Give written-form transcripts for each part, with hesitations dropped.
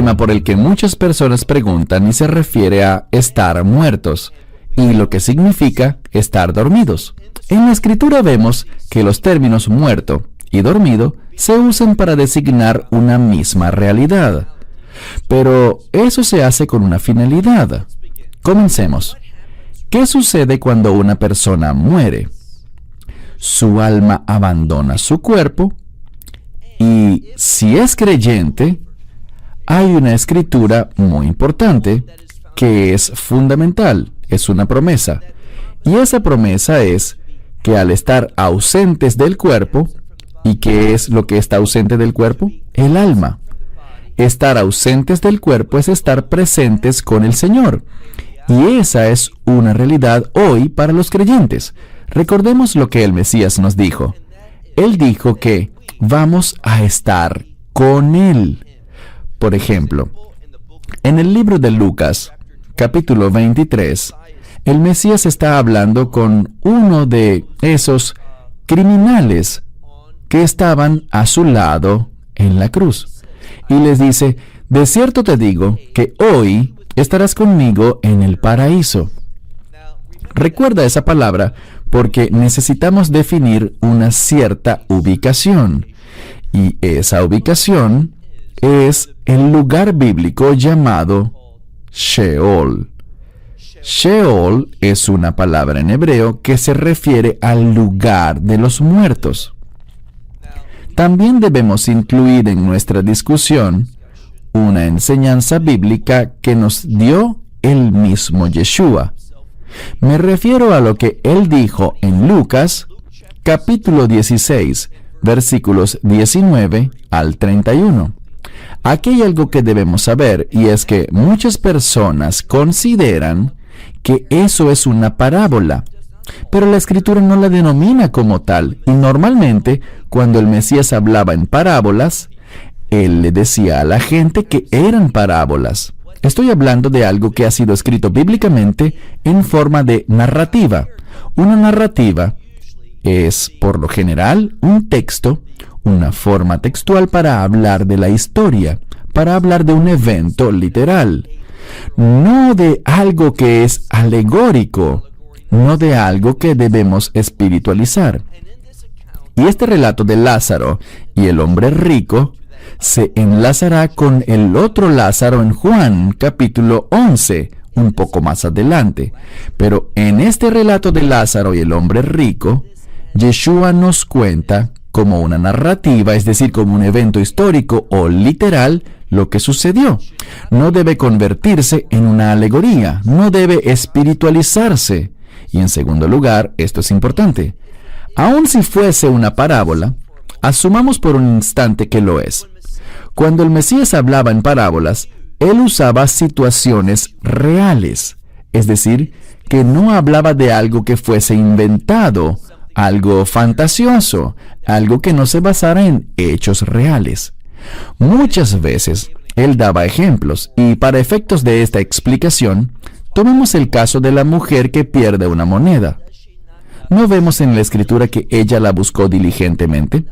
tema por el que muchas personas preguntan y se refiere a estar muertos, y lo que significa estar dormidos. En la Escritura vemos que los términos muerto y dormido se usan para designar una misma realidad. Pero eso se hace con una finalidad. Comencemos. ¿Qué sucede cuando una persona muere? Su alma abandona su cuerpo y, si es creyente, hay una escritura muy importante que es fundamental, es una promesa. Y esa promesa es que al estar ausentes del cuerpo, ¿y qué es lo que está ausente del cuerpo? El alma. Estar ausentes del cuerpo es estar presentes con el Señor. Y esa es una realidad hoy para los creyentes. Recordemos lo que el Mesías nos dijo. Él dijo que vamos a estar con Él. Por ejemplo, en el libro de Lucas, capítulo 23, el Mesías está hablando con uno de esos criminales que estaban a su lado en la cruz. Y les dice, de cierto te digo que hoy estarás conmigo en el paraíso. Recuerda esa palabra porque necesitamos definir una cierta ubicación. Y esa ubicación es el lugar bíblico llamado Sheol. Sheol es una palabra en hebreo que se refiere al lugar de los muertos. También debemos incluir en nuestra discusión una enseñanza bíblica que nos dio el mismo Yeshua. Me refiero a lo que él dijo en Lucas, capítulo 16, versículos 19 al 31. Aquí hay algo que debemos saber, y es que muchas personas consideran que eso es una parábola, pero la Escritura no la denomina como tal, y normalmente, cuando el Mesías hablaba en parábolas, él le decía a la gente que eran parábolas. Estoy hablando de algo que ha sido escrito bíblicamente en forma de narrativa. Una narrativa es, por lo general, un texto, una forma textual para hablar de la historia, para hablar de un evento literal, no de algo que es alegórico, no de algo que debemos espiritualizar. Y este relato de Lázaro y el hombre rico se enlazará con el otro Lázaro en Juan, capítulo 11, un poco más adelante. Pero en este relato de Lázaro y el hombre rico, Yeshua nos cuenta como una narrativa, es decir, como un evento histórico o literal, lo que sucedió. No debe convertirse en una alegoría, no debe espiritualizarse. Y en segundo lugar, esto es importante, aun si fuese una parábola, asumamos por un instante que lo es. Cuando el Mesías hablaba en parábolas, él usaba situaciones reales, es decir, que no hablaba de algo que fuese inventado, algo fantasioso, algo que no se basara en hechos reales. Muchas veces él daba ejemplos, y para efectos de esta explicación, tomemos el caso de la mujer que pierde una moneda. ¿No vemos en la Escritura que ella la buscó diligentemente?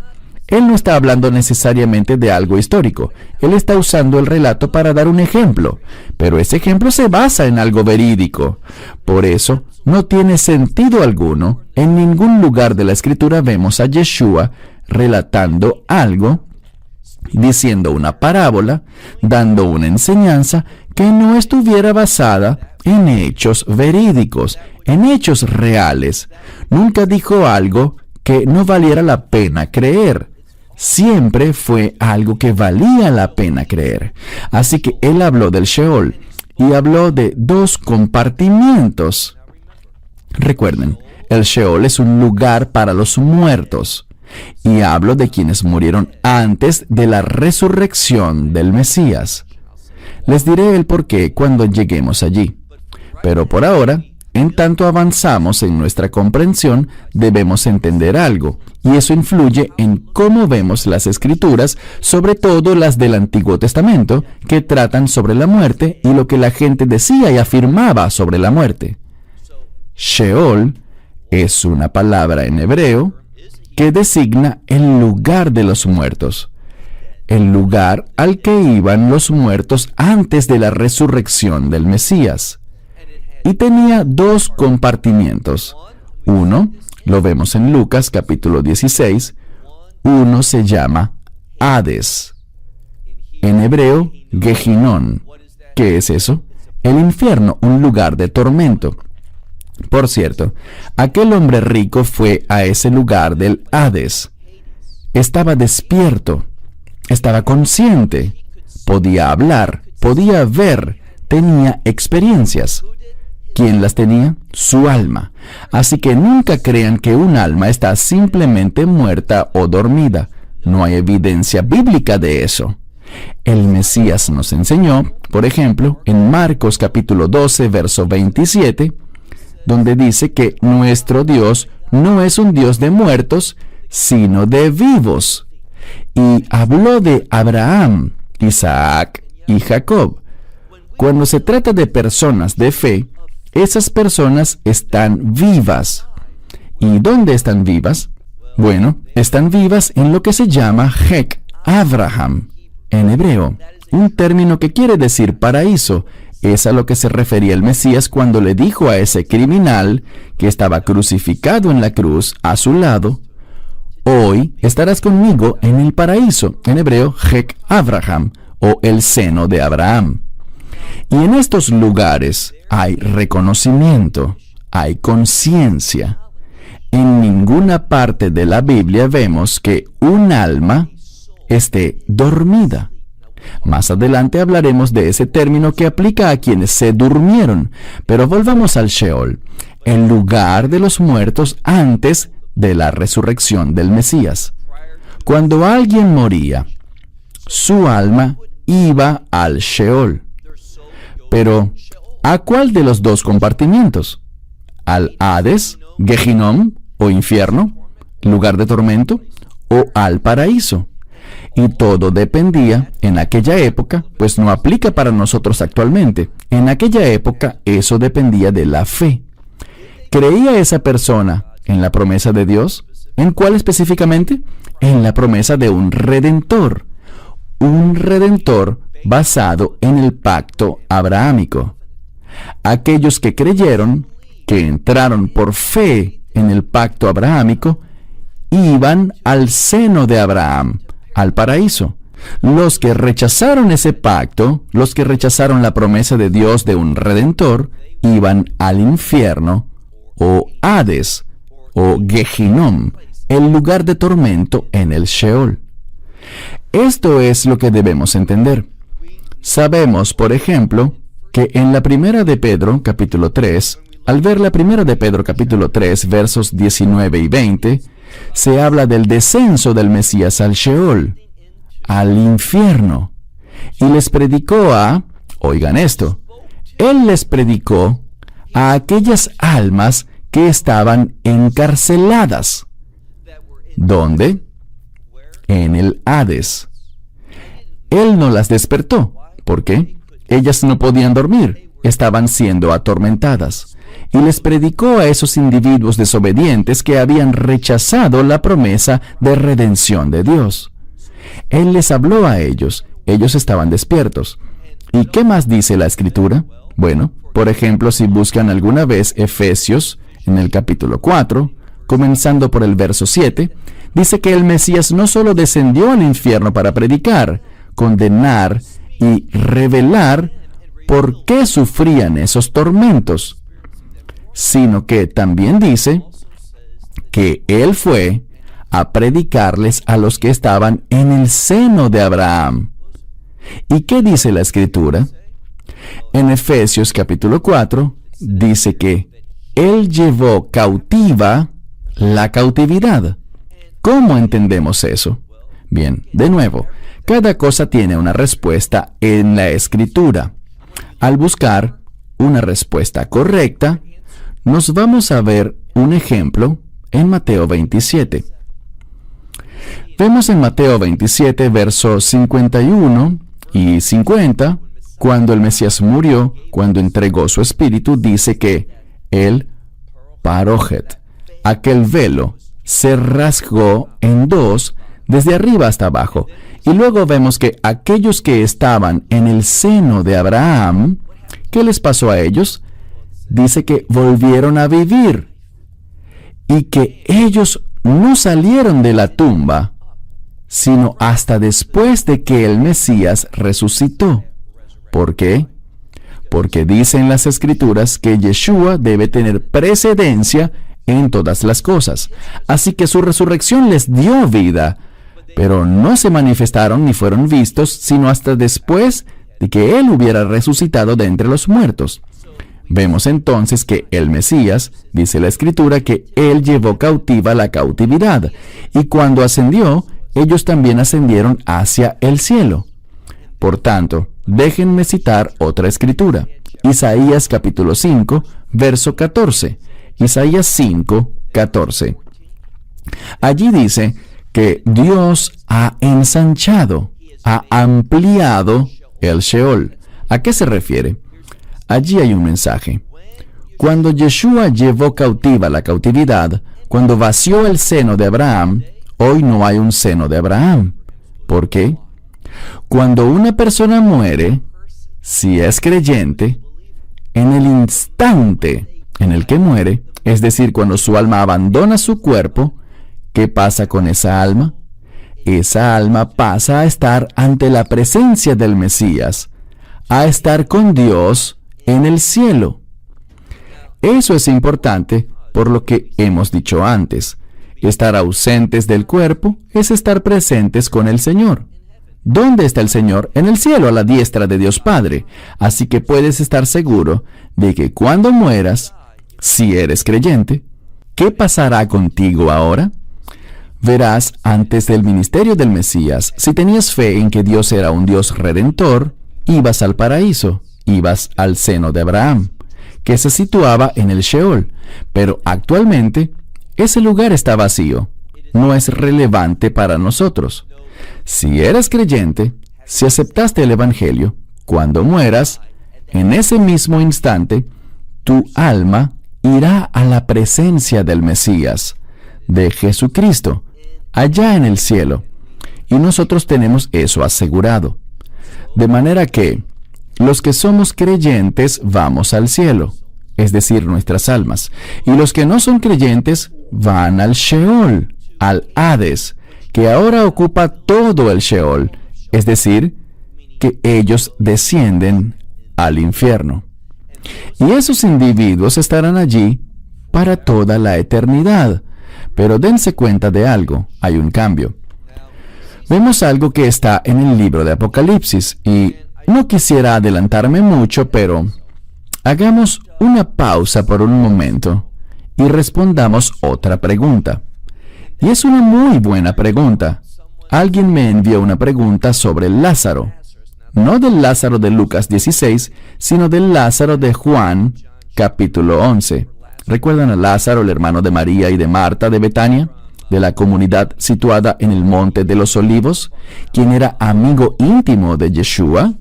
Él no está hablando necesariamente de algo histórico. Él está usando el relato para dar un ejemplo, pero ese ejemplo se basa en algo verídico. Por eso, no tiene sentido alguno. En ningún lugar de la Escritura vemos a Yeshua relatando algo, diciendo una parábola, dando una enseñanza que no estuviera basada en hechos verídicos, en hechos reales. Nunca dijo algo que no valiera la pena creer. Siempre fue algo que valía la pena creer. Así que él habló del Sheol y habló de dos compartimientos. Recuerden, el Sheol es un lugar para los muertos. Y hablo de quienes murieron antes de la resurrección del Mesías. Les diré el porqué cuando lleguemos allí. Pero por ahora, en tanto avanzamos en nuestra comprensión, debemos entender algo, y eso influye en cómo vemos las Escrituras, sobre todo las del Antiguo Testamento, que tratan sobre la muerte y lo que la gente decía y afirmaba sobre la muerte. Sheol es una palabra en hebreo que designa el lugar de los muertos. el lugar al que iban los muertos antes de la resurrección del Mesías. Y tenía dos compartimientos. Uno, lo vemos en Lucas capítulo 16, uno se llama Hades. En hebreo, Gehinón. ¿Qué es eso? El infierno, un lugar de tormento. Por cierto, aquel hombre rico fue a ese lugar del Hades. Estaba despierto, estaba consciente, podía hablar, podía ver, tenía experiencias. ¿Quién las tenía? Su alma. Así que nunca crean que un alma está simplemente muerta o dormida. No hay evidencia bíblica de eso. El Mesías nos enseñó, por ejemplo, en Marcos capítulo 12, verso 27, donde dice que nuestro Dios no es un Dios de muertos, sino de vivos. Y habló de Abraham, Isaac y Jacob. Cuando se trata de personas de fe, esas personas están vivas. ¿Y dónde están vivas? Bueno, están vivas en lo que se llama Hek Abraham, en hebreo, un término que quiere decir paraíso. Es a lo que se refería el Mesías cuando le dijo a ese criminal que estaba crucificado en la cruz a su lado: hoy estarás conmigo en el paraíso, en hebreo, Hek Abraham, o el seno de Abraham. Y en estos lugares hay reconocimiento, hay conciencia. En ninguna parte de la Biblia vemos que un alma esté dormida. Más adelante hablaremos de ese término que aplica a quienes se durmieron, pero volvamos al Sheol, el lugar de los muertos antes de la resurrección del Mesías. Cuando alguien moría, su alma iba al Sheol. Pero, ¿a cuál de los dos compartimientos? ¿Al Hades, Gehinnom o infierno, lugar de tormento, o al paraíso? Y todo dependía en aquella época, pues no aplica para nosotros actualmente. En aquella época eso dependía de la fe. ¿Creía esa persona en la promesa de Dios? ¿En cuál específicamente? En la promesa de un redentor. Un redentor basado en el pacto abrahámico. Aquellos que creyeron, que entraron por fe en el pacto abrahámico, iban al seno de Abraham, al paraíso. Los que rechazaron ese pacto, los que rechazaron la promesa de Dios de un redentor, iban al infierno, o Hades, o Gehinnom, el lugar de tormento en el Sheol. Esto es lo que debemos entender. Sabemos, por ejemplo, que en la primera de Pedro, capítulo 3, al ver la primera de Pedro, capítulo 3, versos 19 y 20, se habla del descenso del Mesías al Sheol, al infierno, y les predicó oigan esto, Él les predicó a aquellas almas que estaban encarceladas. ¿Dónde? En el Hades. Él no las despertó. ¿Por qué? Ellas no podían dormir, estaban siendo atormentadas. Y les predicó a esos individuos desobedientes que habían rechazado la promesa de redención de Dios. Él les habló a ellos, ellos estaban despiertos. ¿Y qué más dice la Escritura? Bueno, por ejemplo, si buscan alguna vez Efesios, en el capítulo 4, comenzando por el verso 7, dice que el Mesías no solo descendió al infierno para predicar, condenar y revelar por qué sufrían esos tormentos, sino que también dice que Él fue a predicarles a los que estaban en el seno de Abraham. ¿Y qué dice la Escritura? En Efesios capítulo 4 dice que Él llevó cautiva la cautividad. ¿Cómo entendemos eso? Bien, de nuevo, cada cosa tiene una respuesta en la Escritura. Al buscar una respuesta correcta, nos vamos a ver un ejemplo en Mateo 27. Vemos en Mateo 27, versos 51 y 50, cuando el Mesías murió, cuando entregó su espíritu, dice que el parójet, aquel velo, se rasgó en dos desde arriba hasta abajo. Y luego vemos que aquellos que estaban en el seno de Abraham, ¿qué les pasó a ellos? Dice que volvieron a vivir y que ellos no salieron de la tumba, sino hasta después de que el Mesías resucitó. ¿Por qué? Porque dicen las Escrituras que Yeshua debe tener precedencia en todas las cosas. Así que su resurrección les dio vida, pero no se manifestaron ni fueron vistos, sino hasta después de que Él hubiera resucitado de entre los muertos. Vemos entonces que el Mesías, dice la Escritura, que Él llevó cautiva la cautividad, y cuando ascendió, ellos también ascendieron hacia el cielo. Por tanto, déjenme citar otra Escritura. Isaías capítulo 5, verso 14. Isaías 5, 14. Allí dice que Dios ha ensanchado, ha ampliado el Sheol. ¿A qué se refiere? Allí hay un mensaje. Cuando Yeshua llevó cautiva la cautividad, cuando vació el seno de Abraham, hoy no hay un seno de Abraham. ¿Por qué? Cuando una persona muere, si es creyente, en el instante en el que muere, es decir, cuando su alma abandona su cuerpo, ¿qué pasa con esa alma? Esa alma pasa a estar ante la presencia del Mesías, a estar con Dios en el cielo. Eso es importante por lo que hemos dicho antes. Estar ausentes del cuerpo es estar presentes con el Señor. ¿Dónde está el Señor? En el cielo, a la diestra de Dios Padre. Así que puedes estar seguro de que cuando mueras, si eres creyente, ¿qué pasará contigo ahora? Verás, antes del ministerio del Mesías, si tenías fe en que Dios era un Dios redentor, ibas al paraíso, ibas al seno de Abraham, que se situaba en el Sheol. Pero actualmente, ese lugar está vacío. No es relevante para nosotros. Si eres creyente, si aceptaste el Evangelio, cuando mueras, en ese mismo instante, tu alma irá a la presencia del Mesías, de Jesucristo, allá en el cielo. Y nosotros tenemos eso asegurado. De manera que los que somos creyentes vamos al cielo, es decir, nuestras almas. Y los que no son creyentes van al Sheol, al Hades, que ahora ocupa todo el Sheol, es decir, que ellos descienden al infierno. Y esos individuos estarán allí para toda la eternidad. Pero dense cuenta de algo, hay un cambio. Vemos algo que está en el libro de Apocalipsis, y no quisiera adelantarme mucho, pero hagamos una pausa por un momento y respondamos otra pregunta. Y es una muy buena pregunta. Alguien me envió una pregunta sobre Lázaro. No del Lázaro de Lucas 16, sino del Lázaro de Juan, capítulo 11. ¿Recuerdan a Lázaro, el hermano de María y de Marta de Betania, de la comunidad situada en el Monte de los Olivos, quien era amigo íntimo de Yeshua?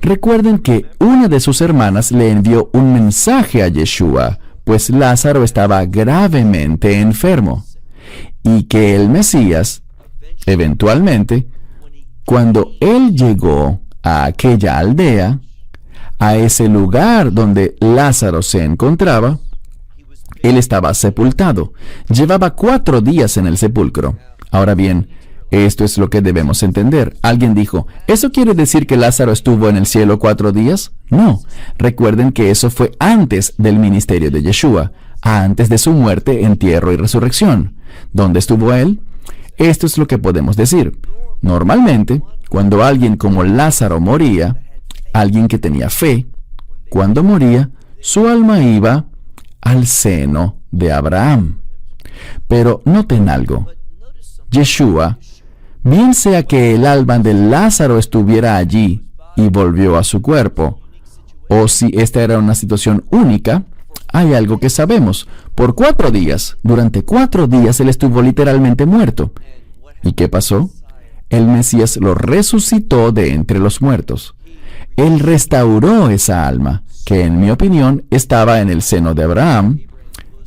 Recuerden que una de sus hermanas le envió un mensaje a Yeshua, pues Lázaro estaba gravemente enfermo, y que el Mesías, eventualmente, cuando él llegó a aquella aldea, a ese lugar donde Lázaro se encontraba, él estaba sepultado. Llevaba 4 días en el sepulcro. Ahora bien, esto es lo que debemos entender. Alguien dijo, ¿eso quiere decir que Lázaro estuvo en el cielo 4 días? No. Recuerden que eso fue antes del ministerio de Yeshua, antes de su muerte, entierro y resurrección. ¿Dónde estuvo él? Esto es lo que podemos decir. Normalmente, cuando alguien como Lázaro moría, alguien que tenía fe, cuando moría, su alma iba al seno de Abraham. Pero noten algo. Yeshua, bien sea que el alma de Lázaro estuviera allí y volvió a su cuerpo, o si esta era una situación única, hay algo que sabemos. Por 4 días, durante 4 días, él estuvo literalmente muerto. ¿Y qué pasó? El Mesías lo resucitó de entre los muertos. Él restauró esa alma, que en mi opinión estaba en el seno de Abraham,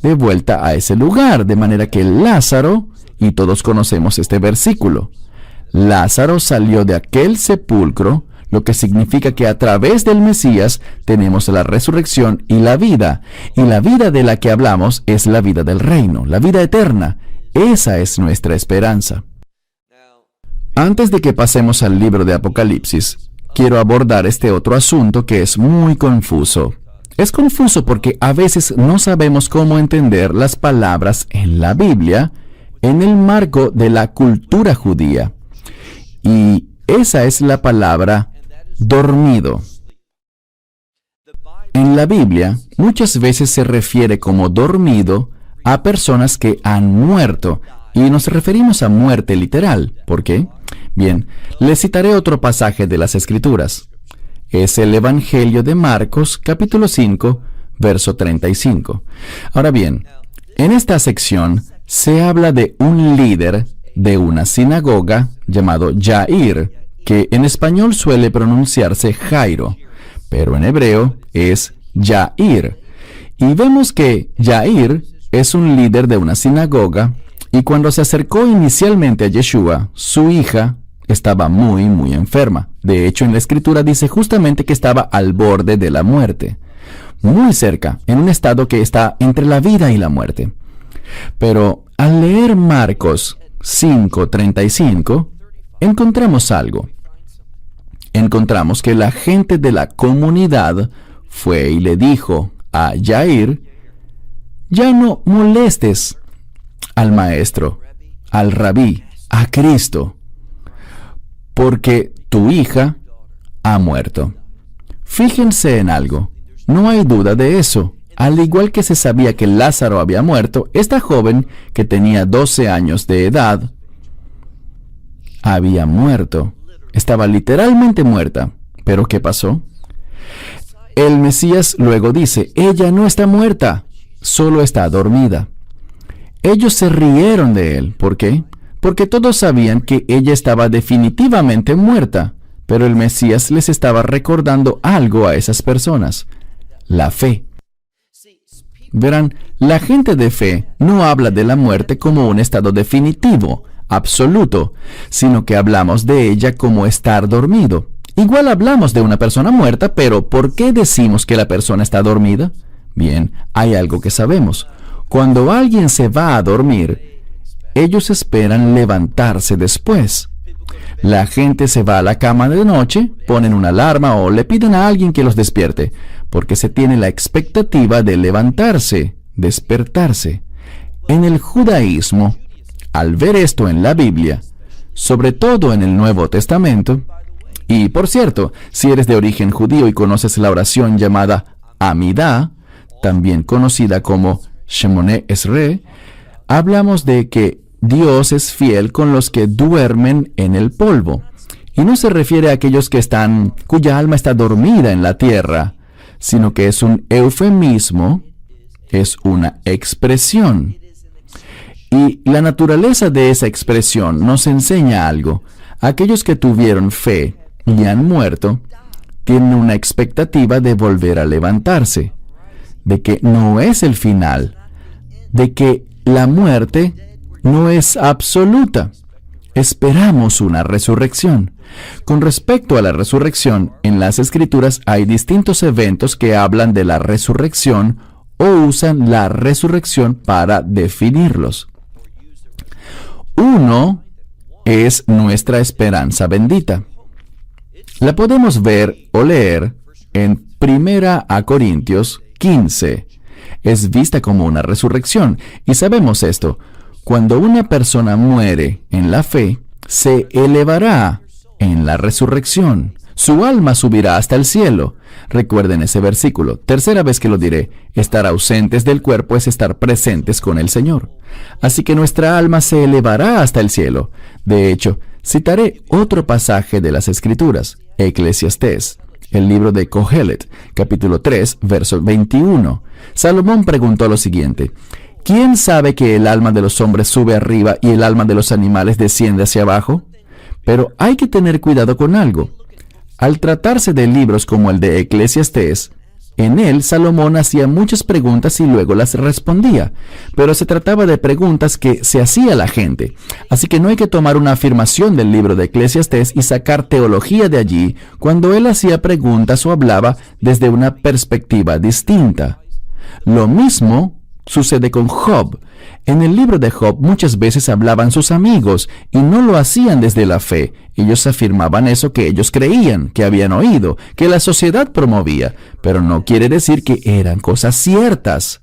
de vuelta a ese lugar, de manera que Lázaro y todos conocemos este versículo. Lázaro salió de aquel sepulcro, lo que significa que a través del Mesías tenemos la resurrección y la vida de la que hablamos es la vida del reino, la vida eterna. Esa es nuestra esperanza. Antes de que pasemos al libro de Apocalipsis, quiero abordar este otro asunto que es muy confuso. Es confuso porque a veces no sabemos cómo entender las palabras en la Biblia en el marco de la cultura judía. Y esa es la palabra dormido. En la Biblia, muchas veces se refiere como dormido a personas que han muerto, y nos referimos a muerte literal. ¿Por qué? Bien, les citaré otro pasaje de las Escrituras. Es el Evangelio de Marcos, capítulo 5, verso 35. Ahora bien, en esta sección se habla de un líder de una sinagoga llamado Jair, que en español suele pronunciarse Jairo, pero en hebreo es Jair. Y vemos que Jair es un líder de una sinagoga, y cuando se acercó inicialmente a Yeshua, su hija estaba muy enferma. De hecho, en la Escritura dice justamente que estaba al borde de la muerte, muy cerca, en un estado que está entre la vida y la muerte. Pero al leer Marcos 5:35, encontramos algo. Encontramos que la gente de la comunidad fue y le dijo a Jair: ya no molestes al maestro, al rabí, a Cristo, porque tu hija ha muerto. Fíjense en algo, no hay duda de eso. Al igual que se sabía que Lázaro había muerto, esta joven, que tenía 12 años de edad, había muerto. Estaba literalmente muerta. ¿Pero qué pasó? El Mesías luego dice: ella no está muerta, solo está dormida. Ellos se rieron de él. ¿Por qué? Porque todos sabían que ella estaba definitivamente muerta, pero el Mesías les estaba recordando algo a esas personas: la fe. Verán, la gente de fe no habla de la muerte como un estado definitivo, absoluto, sino que hablamos de ella como estar dormido. Igual hablamos de una persona muerta, pero ¿por qué decimos que la persona está dormida? Bien, hay algo que sabemos. Cuando alguien se va a dormir, ellos esperan levantarse después. La gente se va a la cama de noche, ponen una alarma o le piden a alguien que los despierte, porque se tiene la expectativa de levantarse, despertarse. En el judaísmo, al ver esto en la Biblia, sobre todo en el Nuevo Testamento, y por cierto, si eres de origen judío y conoces la oración llamada Amidá, también conocida como Shemoneh Esrei, hablamos de que Dios es fiel con los que duermen en el polvo. Y no se refiere a aquellos cuya alma está dormida en la tierra, sino que es un eufemismo, es una expresión. Y la naturaleza de esa expresión nos enseña algo. Aquellos que tuvieron fe y han muerto, tienen una expectativa de volver a levantarse, de que no es el final, de que la muerte no es absoluta. Esperamos una resurrección. Con respecto a la resurrección, en las Escrituras hay distintos eventos que hablan de la resurrección o usan la resurrección para definirlos. Uno es nuestra esperanza bendita. La podemos ver o leer en 1 Corintios 15. Es vista como una resurrección, y sabemos esto. Cuando una persona muere en la fe, se elevará en la resurrección. Su alma subirá hasta el cielo. Recuerden ese versículo. Tercera vez que lo diré. Estar ausentes del cuerpo es estar presentes con el Señor. Así que nuestra alma se elevará hasta el cielo. De hecho, citaré otro pasaje de las Escrituras, Eclesiastés, el libro de Cohelet, capítulo 3, verso 21. Salomón preguntó lo siguiente: ¿quién sabe que el alma de los hombres sube arriba y el alma de los animales desciende hacia abajo? Pero hay que tener cuidado con algo. Al tratarse de libros como el de Eclesiastés, En él, Salomón hacía muchas preguntas y luego las respondía, pero se trataba de preguntas que se hacía la gente. Así que no hay que tomar una afirmación del libro de Eclesiastés y sacar teología de allí cuando él hacía preguntas o hablaba desde una perspectiva distinta. Lo mismo sucede con Job. En el libro de Job muchas veces hablaban sus amigos y no lo hacían desde la fe. Ellos afirmaban eso que ellos creían, que habían oído, que la sociedad promovía, pero no quiere decir que eran cosas ciertas.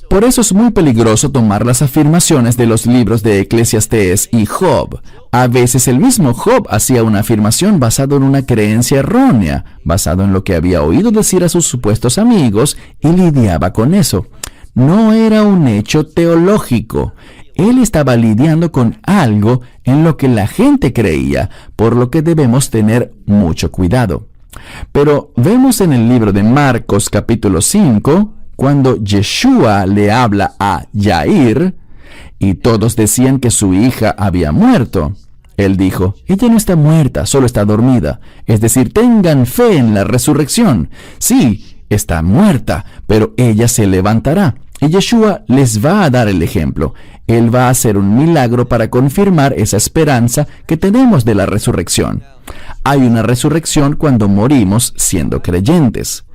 Por eso es muy peligroso tomar las afirmaciones de los libros de Eclesiastés y Job. A veces el mismo Job hacía una afirmación basado en una creencia errónea, basado en lo que había oído decir a sus supuestos amigos, y lidiaba con eso. No era un hecho teológico. Él estaba lidiando con algo en lo que la gente creía, por lo que debemos tener mucho cuidado. Pero vemos en el libro de Marcos capítulo 5, cuando Yeshua le habla a Jair, y todos decían que su hija había muerto. Él dijo, ella no está muerta, solo está dormida. Es decir, tengan fe en la resurrección. Sí, está muerta, pero ella se levantará. Y Yeshua les va a dar el ejemplo. Él va a hacer un milagro para confirmar esa esperanza que tenemos de la resurrección. Hay una resurrección cuando morimos siendo creyentes.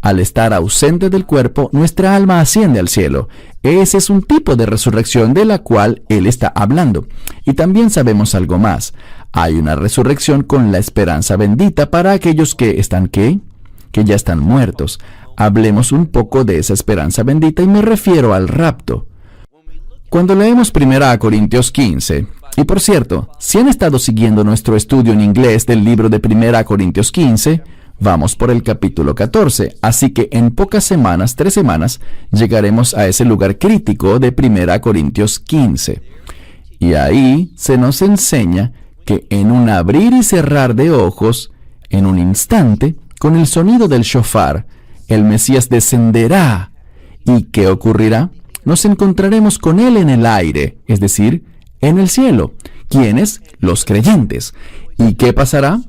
Al estar ausente del cuerpo, nuestra alma asciende al cielo. Ese es un tipo de resurrección de la cual Él está hablando. Y también sabemos algo más. Hay una resurrección con la esperanza bendita para aquellos que están, ¿qué? Que ya están muertos. Hablemos un poco de esa esperanza bendita y me refiero al rapto. Cuando leemos 1 Corintios 15, y por cierto, si han estado siguiendo nuestro estudio en inglés del libro de 1 Corintios 15, vamos por el capítulo 14, así que en pocas semanas, 3 semanas, llegaremos a ese lugar crítico de 1 Corintios 15. Y ahí se nos enseña que en un abrir y cerrar de ojos, en un instante, con el sonido del shofar, el Mesías descenderá. ¿Y qué ocurrirá? Nos encontraremos con Él en el aire, es decir, en el cielo. ¿Quiénes? Los creyentes. ¿Y qué pasará?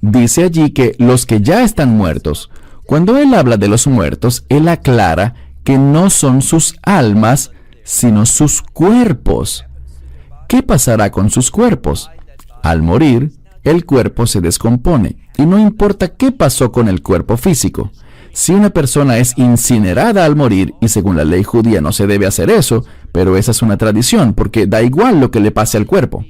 Dice allí que los que ya están muertos. Cuando Él habla de los muertos, Él aclara que no son sus almas, sino sus cuerpos. ¿Qué pasará con sus cuerpos? Al morir, el cuerpo se descompone, y no importa qué pasó con el cuerpo físico. Si una persona es incinerada al morir, y según la ley judía no se debe hacer eso, pero esa es una tradición, porque da igual lo que le pase al cuerpo.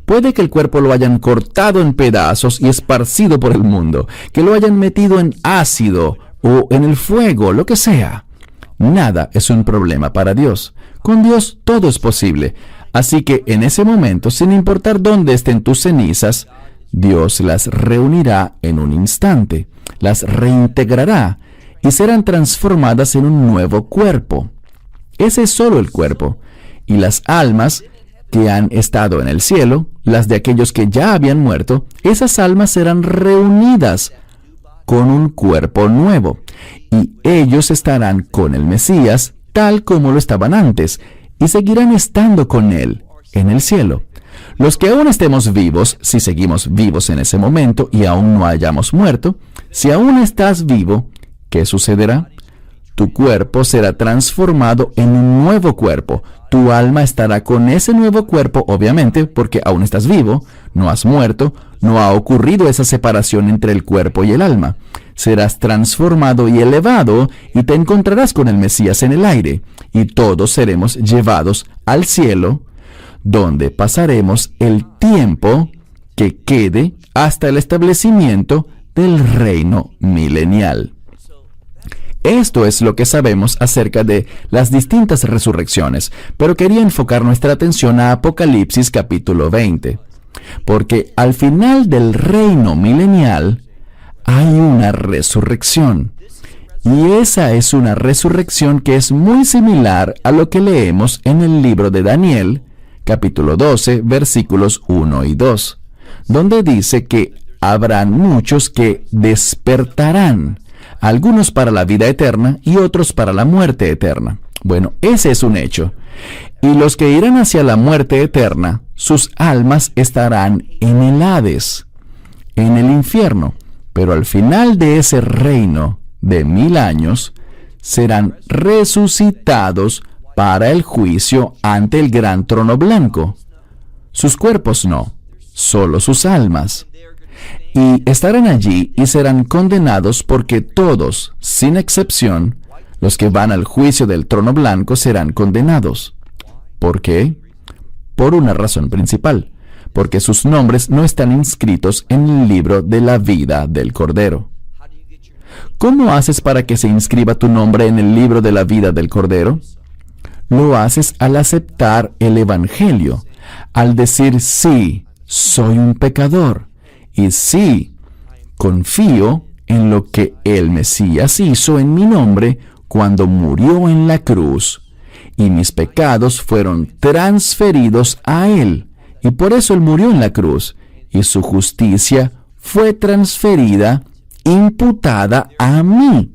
Puede que el cuerpo lo hayan cortado en pedazos y esparcido por el mundo, que lo hayan metido en ácido o en el fuego, lo que sea. Nada es un problema para Dios. Con Dios todo es posible. Así que en ese momento, sin importar dónde estén tus cenizas, Dios las reunirá en un instante, las reintegrará y serán transformadas en un nuevo cuerpo. Ese es solo el cuerpo. Y las almas que han estado en el cielo, las de aquellos que ya habían muerto, esas almas serán reunidas con un cuerpo nuevo. Y ellos estarán con el Mesías tal como lo estaban antes, y seguirán estando con Él en el cielo. Los que aún estemos vivos, si seguimos vivos en ese momento y aún no hayamos muerto, si aún estás vivo, ¿qué sucederá? Tu cuerpo será transformado en un nuevo cuerpo. Tu alma estará con ese nuevo cuerpo, obviamente, porque aún estás vivo, no has muerto, no ha ocurrido esa separación entre el cuerpo y el alma. Serás transformado y elevado y te encontrarás con el Mesías en el aire, y todos seremos llevados al cielo, donde pasaremos el tiempo que quede hasta el establecimiento del reino milenial. Esto es lo que sabemos acerca de las distintas resurrecciones, pero quería enfocar nuestra atención a Apocalipsis capítulo 20, porque al final del reino milenial hay una resurrección, y esa es una resurrección que es muy similar a lo que leemos en el libro de Daniel, capítulo 12, versículos 1 y 2, donde dice que habrán muchos que despertarán, algunos para la vida eterna y otros para la muerte eterna. Bueno, ese es un hecho. Y los que irán hacia la muerte eterna, sus almas estarán en el Hades, en el infierno. Pero al final de ese reino de 1000 años, serán resucitados para el juicio ante el gran trono blanco. Sus cuerpos no, solo sus almas. Y estarán allí y serán condenados porque todos, sin excepción, los que van al juicio del trono blanco serán condenados. ¿Por qué? Por una razón principal, porque sus nombres no están inscritos en el libro de la vida del Cordero. ¿Cómo haces para que se inscriba tu nombre en el libro de la vida del Cordero? Lo haces al aceptar el Evangelio, al decir sí, soy un pecador, y sí, confío en lo que el Mesías hizo en mi nombre cuando murió en la cruz, y mis pecados fueron transferidos a Él, y por eso Él murió en la cruz, y su justicia fue transferida, imputada a mí.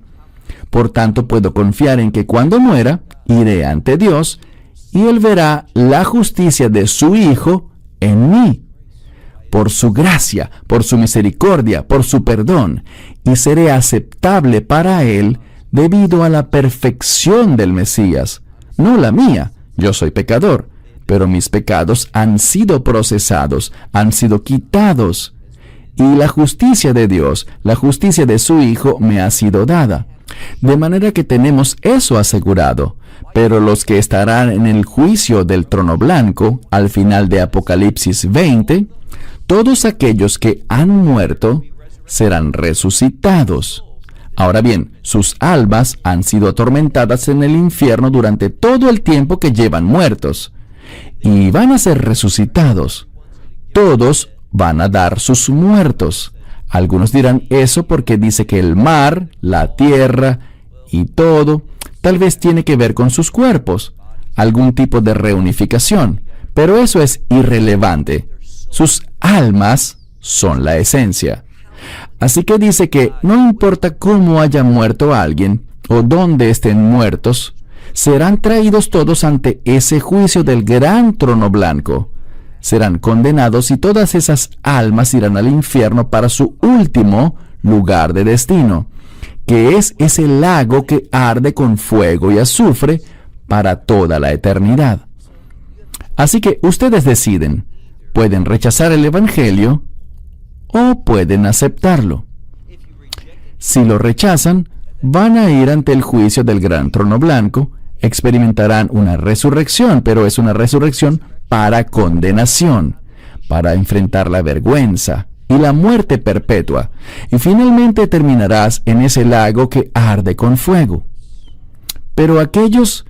Por tanto, puedo confiar en que cuando muera, iré ante Dios, y Él verá la justicia de su Hijo en mí, por su gracia, por su misericordia, por su perdón, y seré aceptable para Él debido a la perfección del Mesías, no la mía. Yo soy pecador, pero mis pecados han sido procesados, han sido quitados, y la justicia de Dios, la justicia de su Hijo me ha sido dada. De manera que tenemos eso asegurado. Pero los que estarán en el juicio del trono blanco, al final de Apocalipsis 20, todos aquellos que han muerto serán resucitados. Ahora bien, sus almas han sido atormentadas en el infierno durante todo el tiempo que llevan muertos, y van a ser resucitados. Todos van a dar sus muertos. Algunos dirán eso porque dice que el mar, la tierra y todo, tal vez tiene que ver con sus cuerpos, algún tipo de reunificación, pero eso es irrelevante. Sus almas son la esencia. Así que dice que no importa cómo haya muerto alguien o dónde estén muertos, serán traídos todos ante ese juicio del gran trono blanco. Serán condenados y todas esas almas irán al infierno para su último lugar de destino, que es ese lago que arde con fuego y azufre para toda la eternidad. Así que ustedes deciden, pueden rechazar el Evangelio o pueden aceptarlo. Si lo rechazan, van a ir ante el juicio del gran trono blanco, experimentarán una resurrección, pero es una resurrección para condenación, para enfrentar la vergüenza y la muerte perpetua, y finalmente terminarás en ese lago que arde con fuego. Pero aquellos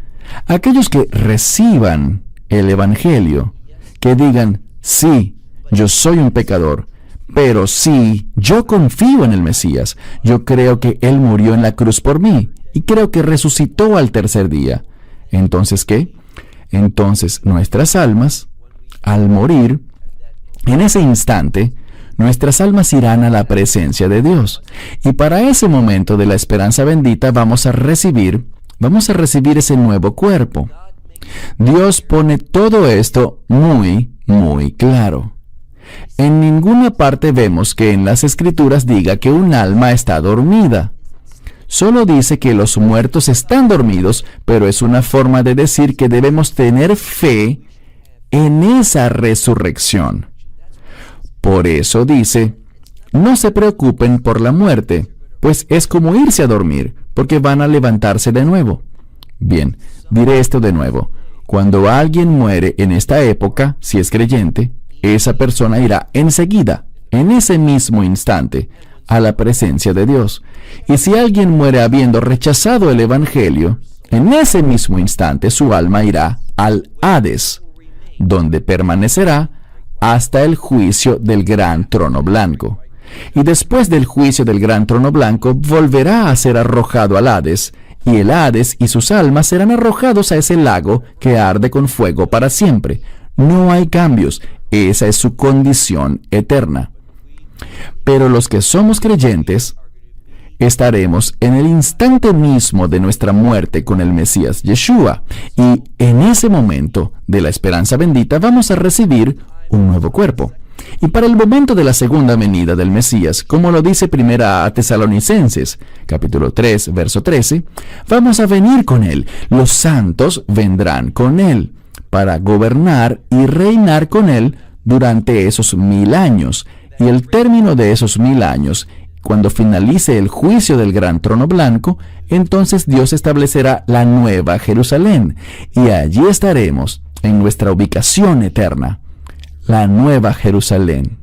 que reciban el Evangelio, que digan, sí, yo soy un pecador, pero sí, yo confío en el Mesías, yo creo que Él murió en la cruz por mí, y creo que resucitó al tercer día. Entonces, ¿qué? Entonces nuestras almas, al morir, en ese instante, nuestras almas irán a la presencia de Dios. Y para ese momento de la esperanza bendita vamos a recibir ese nuevo cuerpo. Dios pone todo esto muy, muy claro. En ninguna parte vemos que en las Escrituras diga que un alma está dormida. Solo dice que los muertos están dormidos, pero es una forma de decir que debemos tener fe en esa resurrección. Por eso dice, no se preocupen por la muerte, pues es como irse a dormir, porque van a levantarse de nuevo. Bien, diré esto de nuevo. Cuando alguien muere en esta época, si es creyente, esa persona irá enseguida, en ese mismo instante, a la presencia de Dios. Y si alguien muere habiendo rechazado el Evangelio, en ese mismo instante su alma irá al Hades, donde permanecerá hasta el juicio del gran trono blanco. Y después del juicio del gran trono blanco, volverá a ser arrojado al Hades, y el Hades y sus almas serán arrojados a ese lago que arde con fuego para siempre. No hay cambios, esa es su condición eterna. Pero los que somos creyentes, estaremos en el instante mismo de nuestra muerte con el Mesías Yeshua, y en ese momento de la esperanza bendita vamos a recibir un nuevo cuerpo. Y para el momento de la segunda venida del Mesías, como lo dice Primera a Tesalonicenses, capítulo 3, verso 13, vamos a venir con Él. Los santos vendrán con Él para gobernar y reinar con Él durante esos 1000 años. Y el término de esos 1000 años, cuando finalice el juicio del gran trono blanco, entonces Dios establecerá la nueva Jerusalén. Y allí estaremos en nuestra ubicación eterna, la nueva Jerusalén.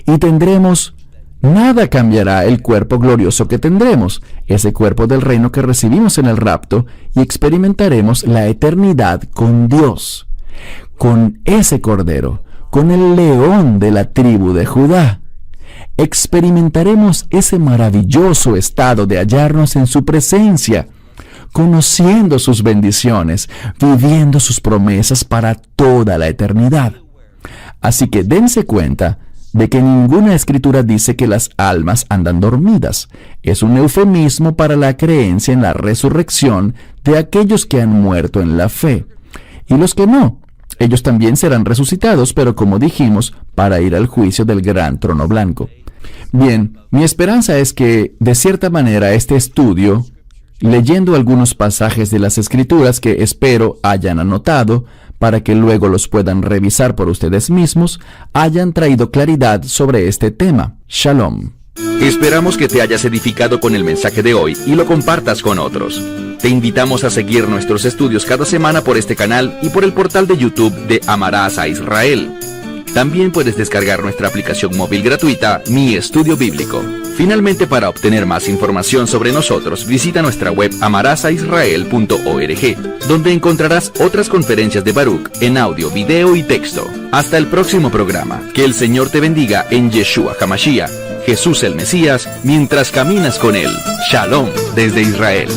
Y tendremos, nada cambiará el cuerpo glorioso que tendremos, ese cuerpo del reino que recibimos en el rapto, y experimentaremos la eternidad con Dios, con ese Cordero, con el león de la tribu de Judá. Experimentaremos ese maravilloso estado de hallarnos en su presencia, conociendo sus bendiciones, viviendo sus promesas para toda la eternidad. Así que dense cuenta de que ninguna escritura dice que las almas andan dormidas. Es un eufemismo para la creencia en la resurrección de aquellos que han muerto en la fe. Y los que no, ellos también serán resucitados, pero como dijimos, para ir al juicio del gran trono blanco. Bien, mi esperanza es que, de cierta manera, este estudio, leyendo algunos pasajes de las Escrituras que espero hayan anotado, para que luego los puedan revisar por ustedes mismos, hayan traído claridad sobre este tema. Shalom. Esperamos que te hayas edificado con el mensaje de hoy y lo compartas con otros. Te invitamos a seguir nuestros estudios cada semana por este canal y por el portal de YouTube de Amarás a Israel. También puedes descargar nuestra aplicación móvil gratuita, Mi Estudio Bíblico. Finalmente, para obtener más información sobre nosotros, visita nuestra web amarasaisrael.org, donde encontrarás otras conferencias de Baruch en audio, video y texto. Hasta el próximo programa. Que el Señor te bendiga en Yeshua HaMashiach, Jesús el Mesías, mientras caminas con Él. Shalom desde Israel.